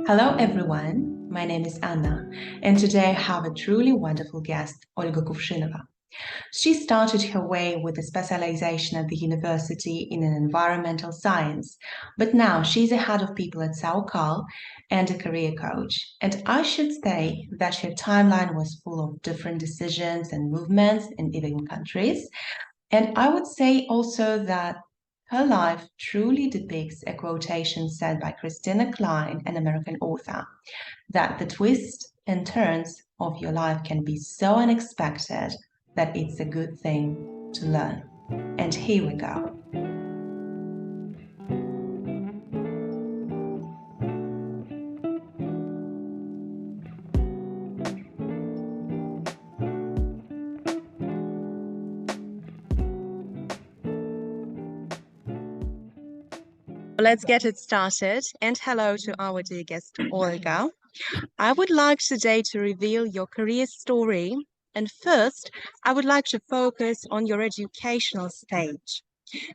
Hello everyone, my name is Anna, and today I have a truly wonderful guest, Olga Kuvshinova. She started her way with a specialization at the university in an environmental science, but now she's a head of people at Saucal and a career coach. And I should say that her timeline was full of different decisions and movements in even countries. And I would say also that her life truly depicts a quotation said by Christina Klein, an American author, that the twists and turns of your life can be so unexpected that it's a good thing to learn. And here we go. Let's get it started. And hello to our dear guest, Olga. I would like today to reveal your career story. And first, I would like to focus on your educational stage.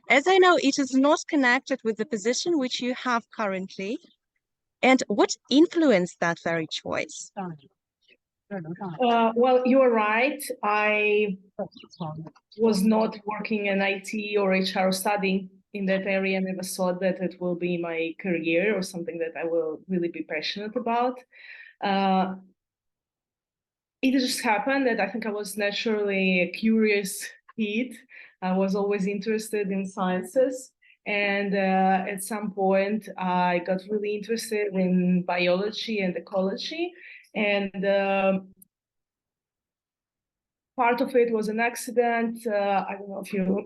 As I know, it is not connected with the position which you have currently. And what influenced that very choice? Well, you are right. I was not working in IT or HR studying in that area. I never thought that it will be my career or something that I will really be passionate about. It just happened that I think I was naturally a curious kid. I was always interested in sciences. And at some point, I got really interested in biology and ecology. And part of it was an accident. I don't know if you're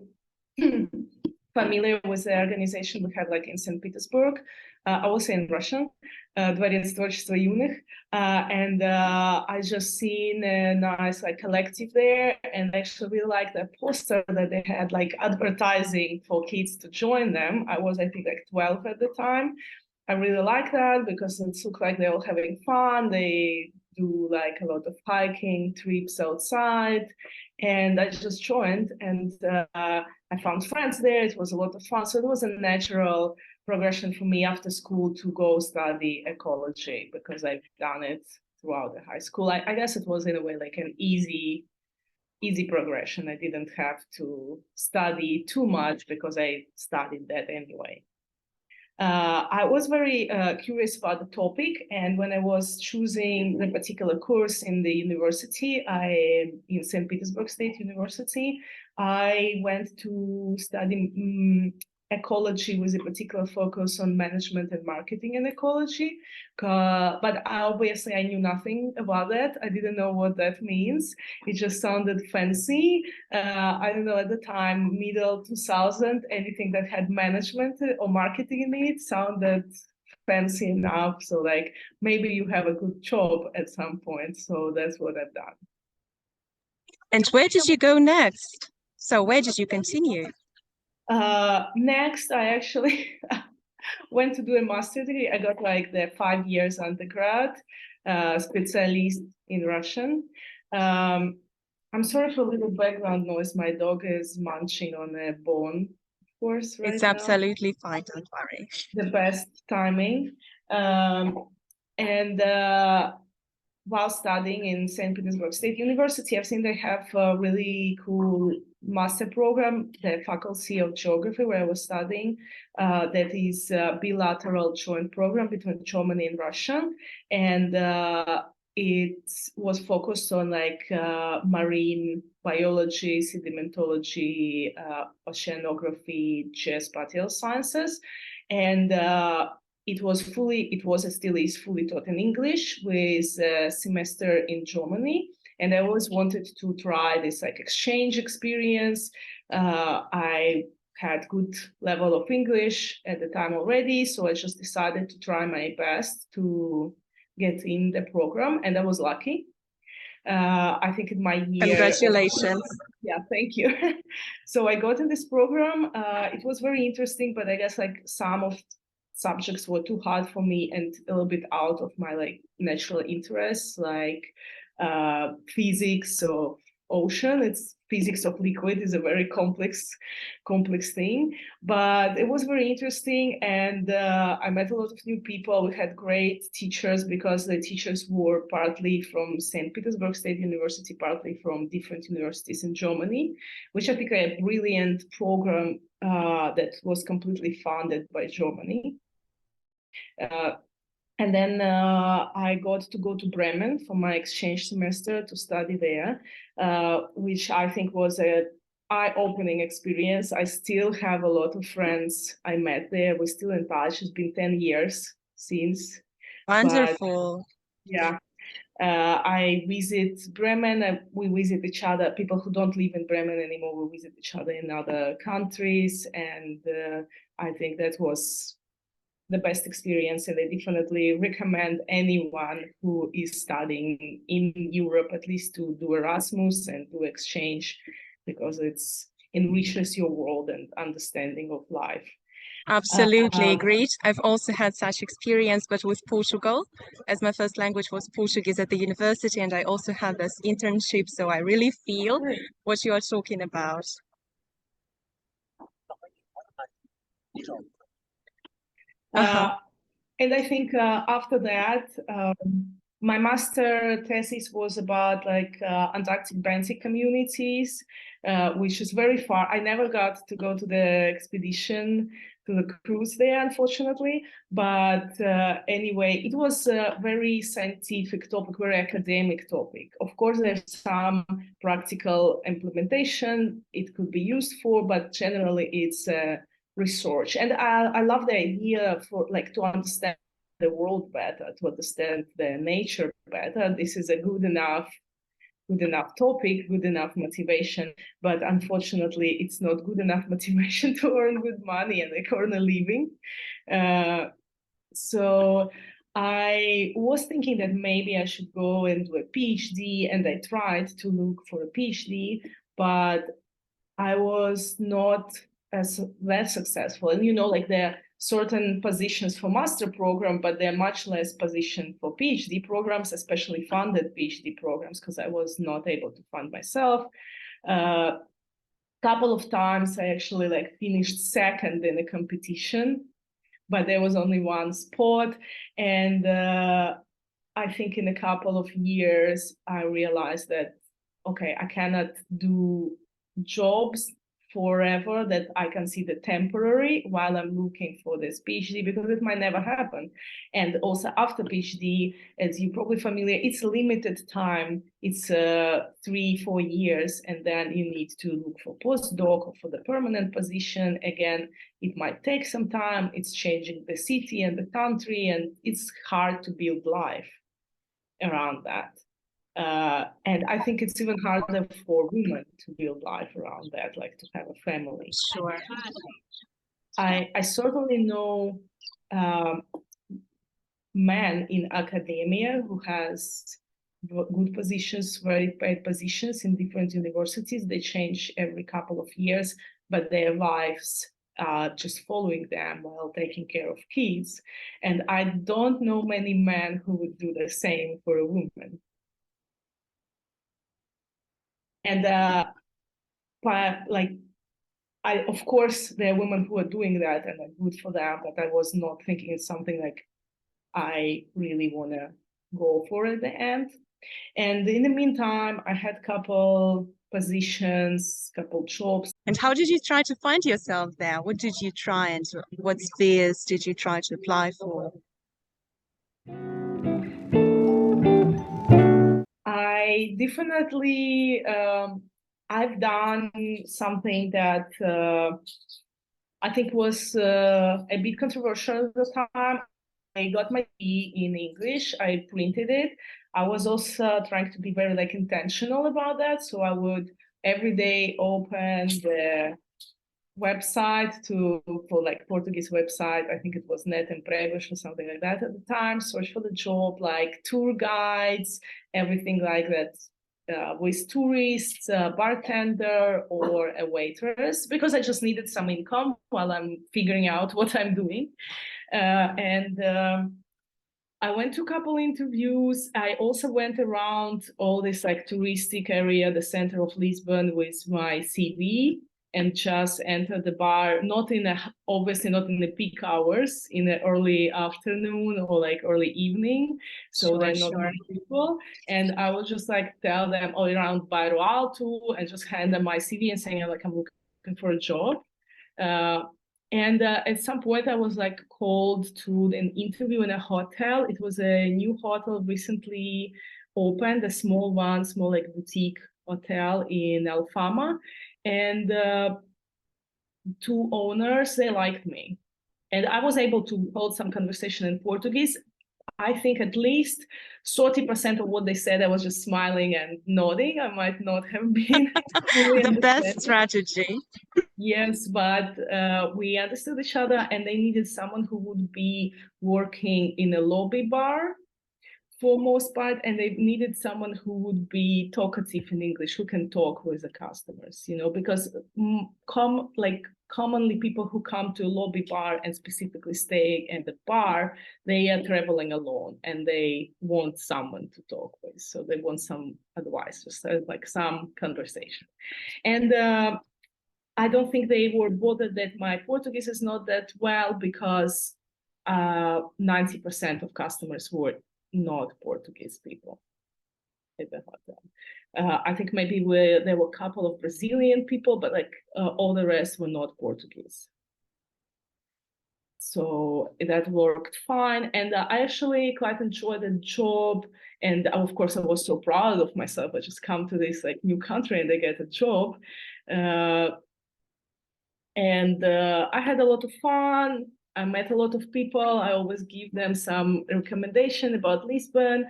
familiar with the organization we have like in St. Petersburg. I will say in Russian, Дворец творчества юных. And I just seen a nice like collective there, and I actually really liked the poster that they had like advertising for kids to join them. I was, I think, like 12 at the time. I really like that because it looked like they're all having fun. They do like a lot of hiking trips outside, and I just joined, and I found friends there. It was a lot of fun, so it was a natural progression for me after school to go study ecology because I've done it throughout the high school. I guess it was in a way like an easy progression. I didn't have to study too much because I studied that anyway. I was very curious about the topic, and when I was choosing the particular course in the university, in St. Petersburg State University, I went to study ecology with a particular focus on management and marketing in ecology. But obviously I knew nothing about that. I didn't know what that means. It just sounded fancy. I don't know, at the time, middle 2000, anything that had management or marketing in it sounded fancy enough. So like, maybe you have a good job at some point. So that's what I've done. And where did you go next? So where did you continue? Next, I actually went to do a master's degree. I got like the 5 years undergrad, specialist in Russian. I'm sorry for a little background noise. My dog is munching on a bone, of course, right It's now. absolutely fine, don't worry. The best timing. And while studying in St. Petersburg State University, I've seen they have a really cool master program, the Faculty of Geography, where I was studying, that is a bilateral joint program between Germany and Russia. And it was focused on like marine biology, sedimentology, oceanography, geospatial sciences. And it still is fully taught in English with a semester in Germany. And I always wanted to try this like exchange experience. I had good level of English at the time already, so I just decided to try my best to get in the program, and I was lucky. I think in my year. Congratulations. Yeah, thank you. So I got in this program. It was very interesting, but I guess like some of subjects were too hard for me and a little bit out of my like natural interests, like physics. So ocean. It's physics of liquid is a very complex thing, but it was very interesting, and I met a lot of new people. We had great teachers because the teachers were partly from St. Petersburg State University, partly from different universities in Germany, which I think are a brilliant program that was completely funded by Germany. And then I got to go to Bremen for my exchange semester to study there, which I think was a eye-opening experience. I still have a lot of friends I met there. We're still in touch. It's been 10 years since. Wonderful. But, yeah. I visit Bremen. We visit each other. People who don't live in Bremen anymore, we visit each other in other countries. And I think that was the best experience, and I definitely recommend anyone who is studying in Europe at least to do Erasmus and do exchange, because it's enriches your world and understanding of life. Absolutely agreed. I've also had such experience, but with Portugal, as my first language was Portuguese at the university, and I also had this internship, so I really feel what you are talking about. And I think after that, my master thesis was about like Antarctic benthic communities, which is very far. I never got to go to the expedition, to the cruise there, unfortunately. But anyway, it was a very scientific topic, very academic topic. Of course, there's some practical implementation it could be used for, but generally it's research. And I love the idea for like to understand the world better, to understand the nature better. This is a good enough topic, good enough motivation, but unfortunately it's not good enough motivation to earn good money and like earn a living. So I was thinking that maybe I should go and do a PhD, and I tried to look for a PhD, but I was not as that successful. And like there are certain positions for master program, but there are much less position for PhD programs, especially funded PhD programs, because I was not able to fund myself. Couple of times I actually like finished second in a competition, but there was only one spot. And I think in a couple of years, I realized that, okay, I cannot do jobs forever that I consider temporary while I'm looking for this PhD, because it might never happen. And also after PhD, as you're probably familiar, it's a limited time. It's 3-4 years, and then you need to look for postdoc or for the permanent position. Again, it might take some time. It's changing the city and the country, and it's hard to build life around that. And I think it's even harder for women to build life around that, like to have a family. Sure. I certainly know men in academia who has good positions, very paid positions in different universities. They change every couple of years, but their wives just following them while taking care of kids. And I don't know many men who would do the same for a woman. And but like, of course, there are women who are doing that, and I'm good for them, but I was not thinking it's something like I really want to go for at the end. And in the meantime, I had a couple positions, couple jobs. And how did you try to find yourself there? What did you try, and what spheres did you try to apply for? I definitely, I've done something that I think was a bit controversial at the time. I got my B in English. I printed it. I was also trying to be very like intentional about that. So I would every day open the website for like Portuguese website. I think it was Net Empregos or something like that at the time. Search for the job, like tour guides, everything like that. With tourists, bartender, or a waitress, because I just needed some income while I'm figuring out what I'm doing. And I went to a couple interviews. I also went around all this like touristic area, the center of Lisbon, with my CV, and just entered the bar, not in a, obviously not in the peak hours, in the early afternoon or like early evening. So then not many people. And I would just like tell them all around Bairro Alto and just hand them my CV and saying like, I'm looking for a job. And at some point, I was like called to an interview in a hotel. It was a new hotel recently opened, a small one, small like boutique hotel in Alfama. And two owners, they liked me. And I was able to hold some conversation in Portuguese. I think at least 30% of what they said, I was just smiling and nodding. I might not have been fully The best strategy. Yes, but we understood each other, and they needed someone who would be working in a lobby bar for most part, and they needed someone who would be talkative in English, who can talk with the customers, you know, because commonly people who come to a lobby bar and specifically stay at the bar, they are traveling alone and they want someone to talk with. So they want some advice, just like some conversation. And I don't think they were bothered that my Portuguese is not that well, because 90% of customers were not Portuguese people at the hotel. I think maybe there were a couple of Brazilian people, but like all the rest were not Portuguese. So that worked fine. And I actually quite enjoyed the job. And of course, I was so proud of myself. I just come to this like new country and I get a job. And I had a lot of fun. I met a lot of people. I always give them some recommendation about Lisbon.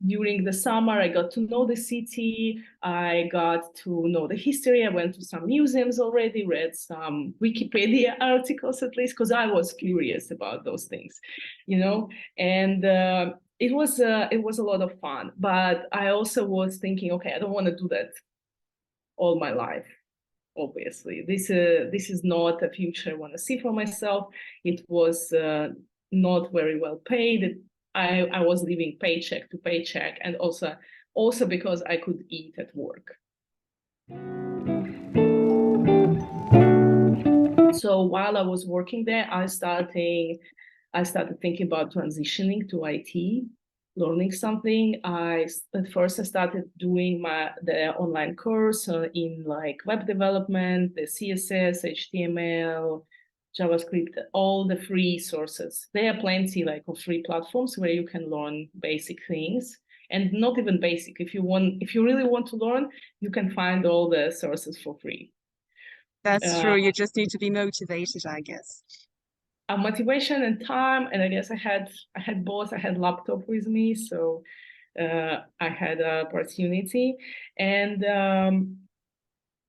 During the summer, I got to know the city. I got to know the history. I went to some museums already, read some Wikipedia articles at least, because I was curious about those things, you know. And it was a lot of fun. But I also was thinking, okay, I don't want to do that all my life. Obviously, this is not a future I want to see for myself. It was not very well paid. I was living paycheck to paycheck, and also because I could eat at work. So while I was working there, I started thinking about transitioning to IT, learning something. At first I started doing the online course in like web development, the CSS, HTML, JavaScript, all the free sources. There are plenty like of free platforms where you can learn basic things, and not even basic. If you really want to learn, you can find all the sources for free. That's true. You just need to be motivated, I guess. Motivation and time, and I guess I had both. I had laptop with me, so I had an opportunity, and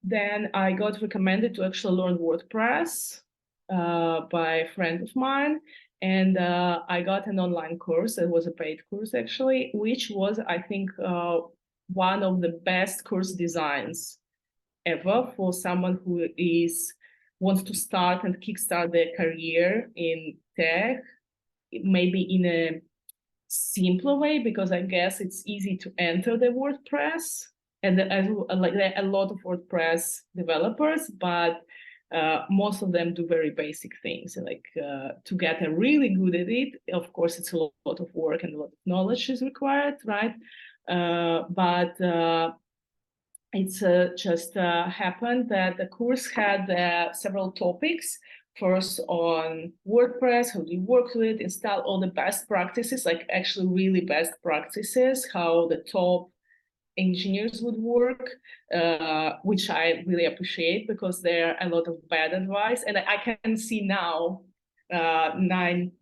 then I got recommended to actually learn WordPress by a friend of mine, and I got an online course. It was a paid course actually, which was, I think, one of the best course designs ever for someone who wants to start and kickstart their career in tech, maybe in a simpler way, because I guess it's easy to enter the WordPress, and like there are a lot of WordPress developers, but most of them do very basic things. Like to get really good at it, of course, it's a lot of work and a lot of knowledge is required, right? But it's just happened that the course had several topics. First on WordPress, how do you work with it, install all the best practices, like actually really best practices, how the top engineers would work, which I really appreciate, because there are a lot of bad advice. And I can see now, 8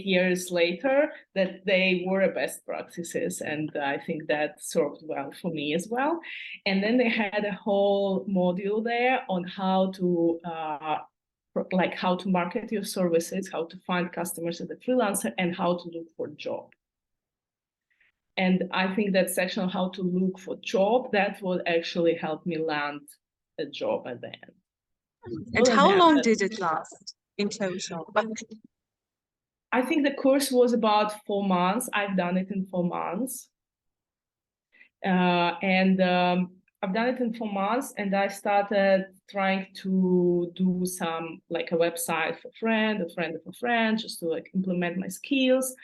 years later, that they were best practices. And I think that served well for me as well. And then they had a whole module there on how to market your services, how to find customers as a freelancer, and how to look for a job. And I think that section on how to look for a job, that will actually help me land a job at the end. And how long did it last in total? I think the course was about 4 months. I've done it in 4 months. I've done it in 4 months, and I started trying to do some, like a website for a friend of a friend, just to like implement my skills.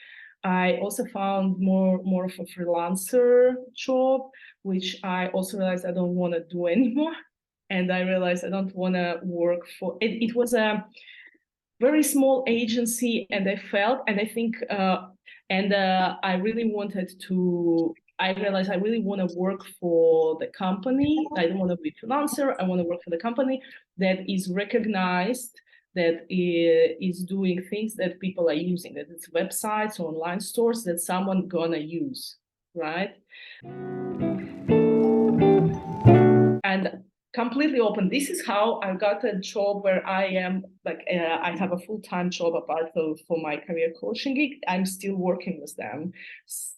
I also found more of a freelancer job, which I also realized I don't want to do anymore. And I realized I don't want to work for it. It was a very small agency, and I really wanted to. I realized I really want to work for the company. I don't want to be a freelancer. I want to work for the company that is recognized, that is doing things that people are using, that it's websites or online stores that someone gonna use, right? And completely open. This is how I got a job where I am, like, I have a full-time job apart for my career coaching gig. I'm still working with them.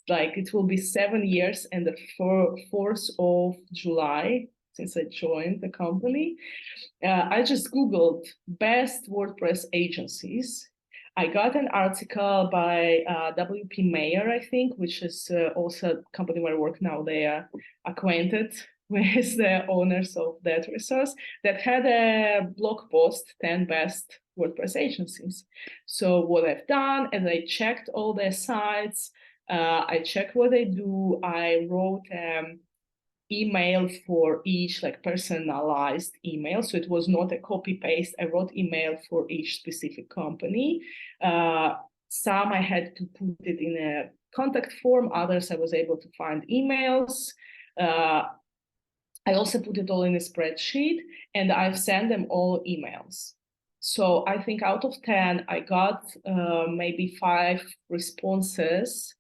Like, it will be 7 years and the 4th of July since I joined the company. I just Googled best WordPress agencies. I got an article by WP Mayer, I think, which is also a company where I work now. They are acquainted with the owners of that resource, that had a blog post, 10 best WordPress agencies. So what I've done is I checked all their sites, I checked what they do, I wrote email for each, like personalized email. So it was not a copy paste. I wrote email for each specific company. Some I had to put it in a contact form, others I was able to find emails. I also put it all in a spreadsheet, and I've sent them all emails. So I think out of 10, I got maybe 5 responses,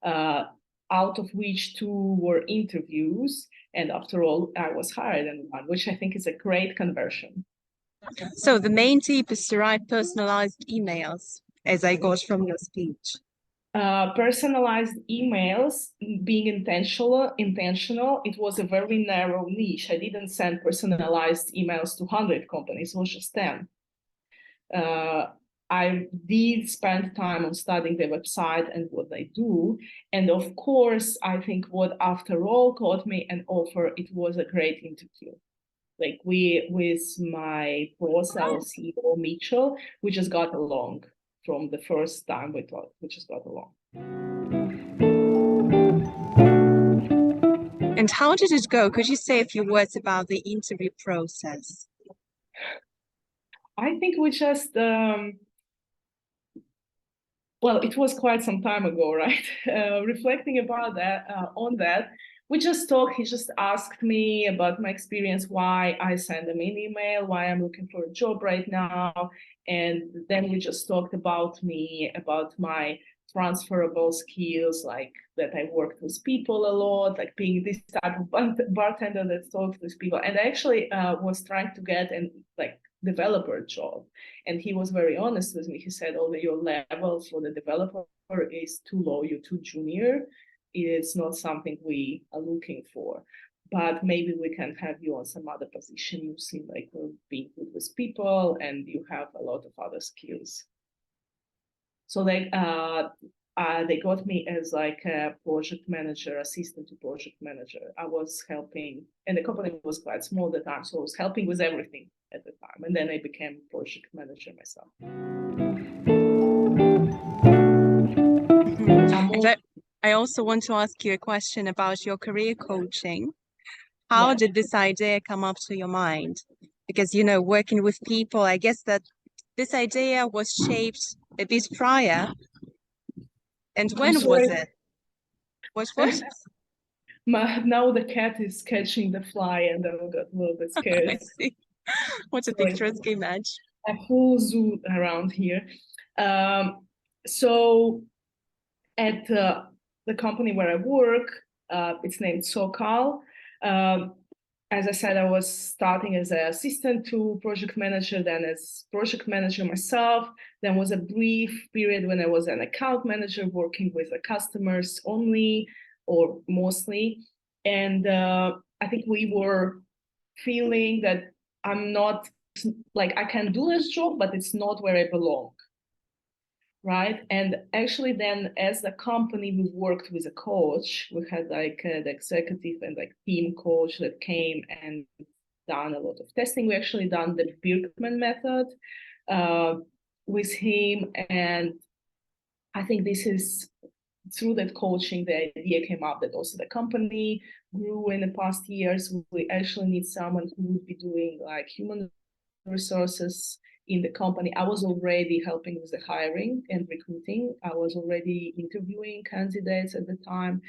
out of which 2 were interviews. And after all, I was hired in one, which I think is a great conversion. So the main tip is to write personalized emails, as I got from your speech. Personalized emails, being intentional, it was a very narrow niche. I didn't send personalized emails to 100 companies, it was just 10. I did spend time on studying their website and what they do. And of course, I think what after all got me an offer, it was a great interview. Like, with my boss, our CEO, Mitchell, we just got along from the first time we just got along. And how did it go? Could you say a few words about the interview process? I think we just, well, it was quite some time ago, right? Reflecting about that, on that, we just talked. He just asked me about my experience, why I sent him an email, why I'm looking for a job right now. And then we just talked about me, about my transferable skills, like that I worked with people a lot, like being this type of bartender that talks with people. And I actually was trying to get an developer job. And he was very honest with me. He said, "Oh, your level for the developer is too low, you're too junior. It's not something we are looking for. But maybe we can have you on some other position. You seem like you're being good with people and you have a lot of other skills." So they got me as like a project manager, assistant to project manager. I was helping, and the company was quite small at the time, so I was helping with everything at the time. And then I became project manager myself. I also want to ask you a question about your career coaching. How did this idea come up to your mind? Because, you know, working with people, I guess that this idea was shaped a bit prior. And when was it? What? Now the cat is catching the fly, and I got a little bit scared. I see. What a picturesque image. A whole zoo around here. So at the company where I work, it's named Saucal. As I said, I was starting as an assistant to project manager, then as project manager myself. Then was a brief period when I was an account manager working with the customers only or mostly. And I think we were feeling that I'm not, like, I can do this job, but it's not where I belong. right? And actually then as the company, we worked with a coach. We had like the executive and like team coach that came and done a lot of testing. We actually done the Birkman method with him. And I think this is through that coaching, the idea came up that also the company grew in the past years. We actually need someone who would be doing like human resources in the company. I was already helping with the hiring and recruiting. I was already interviewing candidates at the time.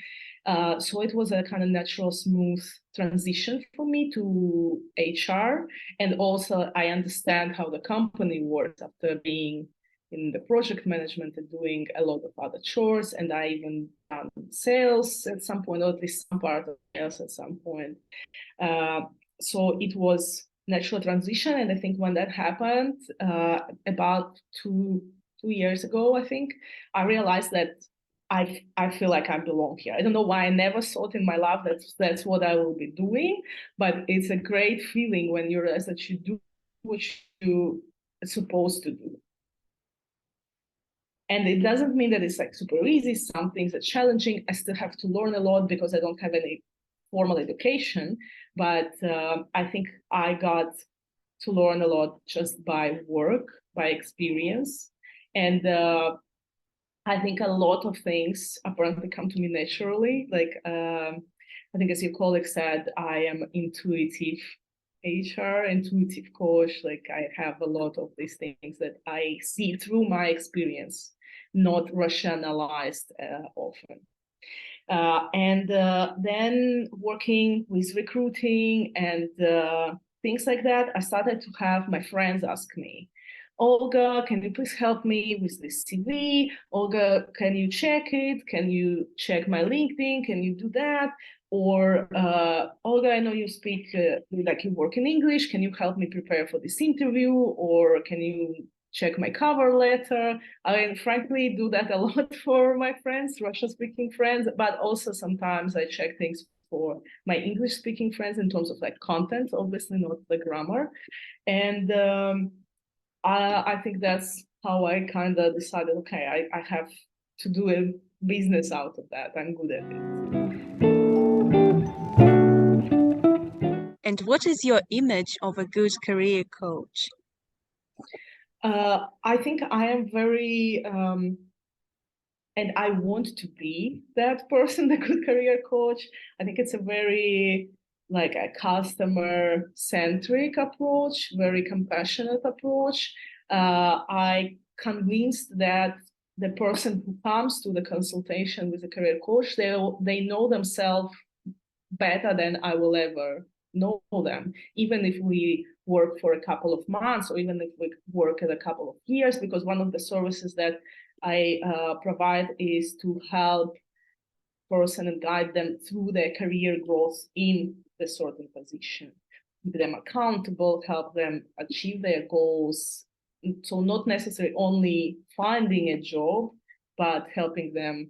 So it was a kind of natural, smooth transition for me to HR. And also I understand how the company works after being in the project management and doing a lot of other chores. And I even done sales at some point, or at least some part of sales at some point. So it was natural transition. And I think when that happened, about two years ago, I think, I realized that I feel like I belong here. I don't know why I never thought in my life that that's what I will be doing, but it's a great feeling when you realize that you do what you're supposed to do. And it doesn't mean that it's like super easy. Some things are challenging. I still have to learn a lot because I don't have any formal education. But I think I got to learn a lot just by work, by experience. And I think a lot of things apparently come to me naturally. Like, I think as your colleague said, I am intuitive HR, intuitive coach. Like I have a lot of these things that I see through my experience, not rationalized often. And then working with recruiting and things like that, I started to have my friends ask me, Olga, can you please help me with this CV? Olga, can you check it? Can you check my LinkedIn? Can you do that? Or Olga, I know you speak, like you work in English. Can you help me prepare for this interview? Or can you check my cover letter? I frankly do that a lot for my friends, Russian-speaking friends, but also sometimes I check things for my English-speaking friends in terms of like content, obviously not the grammar. And I think that's how I kind of decided, okay, I have to do a business out of that. I'm good at it. And what is your image of a good career coach? I think I am very, and I want to be that person, the good career coach. I think it's a very like a customer-centric approach, very compassionate approach. I convinced that the person who comes to the consultation with a career coach, they know themselves better than I will ever know them, even if we work for a couple of months or even if we work at a couple of years, because one of the services that I provide is to help person and guide them through their career growth in the certain position, keep them accountable, help them achieve their goals. So not necessarily only finding a job, but helping them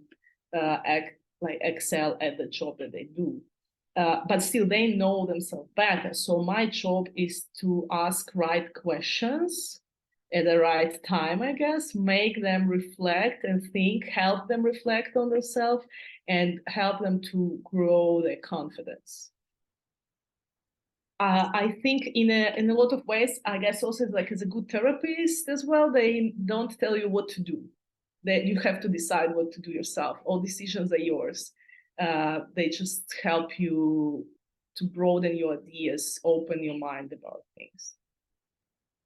excel at the job that they do. But still, they know themselves better. So my job is to ask right questions at the right time, I guess, make them reflect and think, help them reflect on themselves, and help them to grow their confidence. I think in a lot of ways, I guess also like as a good therapist as well, they don't tell you what to do. That you have to decide what to do yourself. All decisions are yours. They just help you to broaden your ideas, open your mind about things.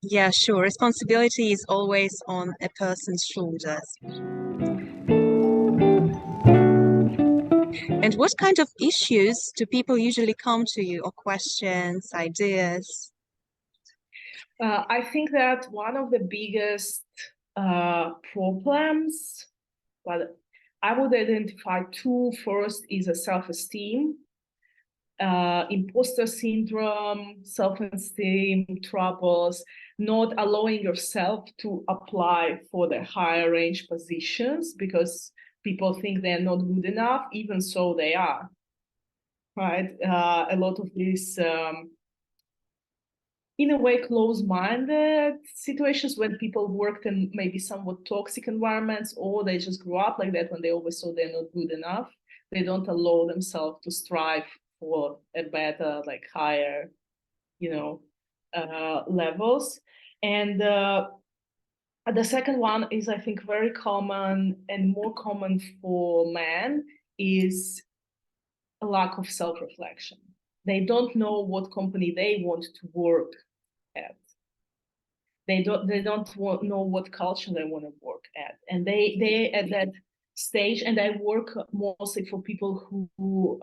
Yeah, sure. Responsibility is always on a person's shoulders. And what kind of issues do people usually come to you, or questions, ideas? I think that one of the biggest problems, but I would identify two. First is a self-esteem, imposter syndrome, self-esteem troubles, not allowing yourself to apply for the higher range positions because people think they're not good enough, even so they are, right? A lot of these in a way, close-minded situations when people worked in maybe somewhat toxic environments, or they just grew up like that when they always saw they're not good enough. They don't allow themselves to strive for a better, like higher, levels. And the second one is, I think, very common and more common for men, is a lack of self-reflection. They don't know what company they want to work at. They don't know what culture they want to work at, and they at that stage. And I work mostly for people who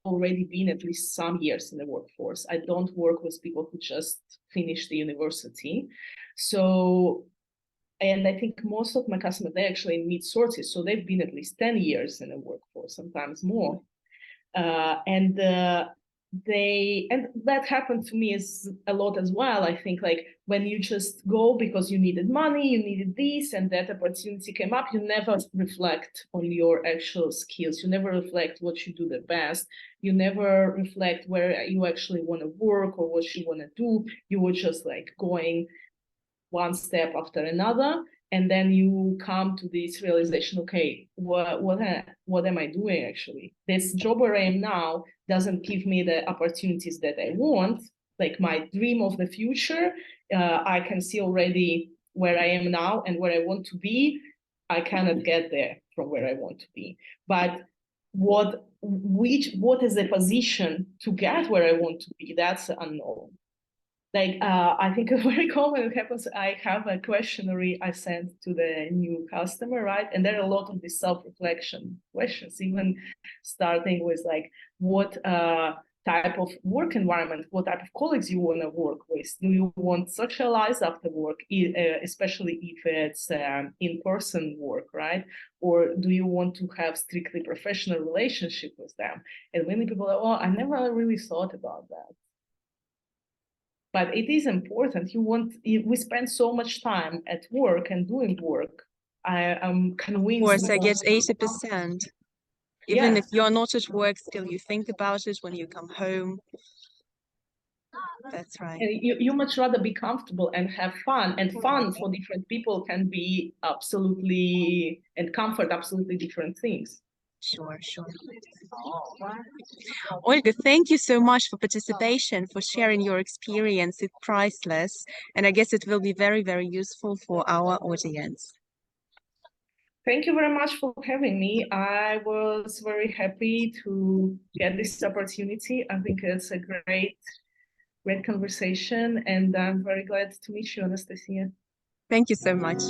already been at least some years in the workforce. I don't work with people who just finished the university. So, and I think most of my customers, they're actually in mid-40s, so they've been at least 10 years in the workforce, sometimes more. And that happened to me a lot as well. I think, like, when you just go because you needed money, you needed this, and that opportunity came up, you never reflect on your actual skills. You never reflect what you do the best. You never reflect where you actually want to work or what you want to do. You were just like going one step after another, and then you come to this realization, okay, what am I doing actually? This job where I am now doesn't give me the opportunities that I want, like my dream of the future. I can see already where I am now and where I want to be. I cannot get there from where I want to be. But what is the position to get where I want to be? That's unknown. Like, I think very common it happens. I have a questionnaire I sent to the new customer, right? And there are a lot of these self-reflection questions, even starting with like, what type of work environment, what type of colleagues you want to work with. Do you want to socialize after work, especially if it's in-person work, right? Or do you want to have strictly professional relationship with them? And many people are, oh, I never really thought about that. But it is important. We spend so much time at work and doing work. I'm convinced. Of course, I guess 80%. Even if you're not at work, still you think about it when you come home. That's right. And you much rather be comfortable and have fun. And fun for different people can be absolutely, and comfort, absolutely different things. Sure. Olga, thank you so much for participation, for sharing your experience. It's priceless, and I guess it will be very, very useful for our audience. Thank you very much for having me. I was very happy to get this opportunity. I think it's a great conversation, and I'm very glad to meet you, Anastasia. Thank you so much.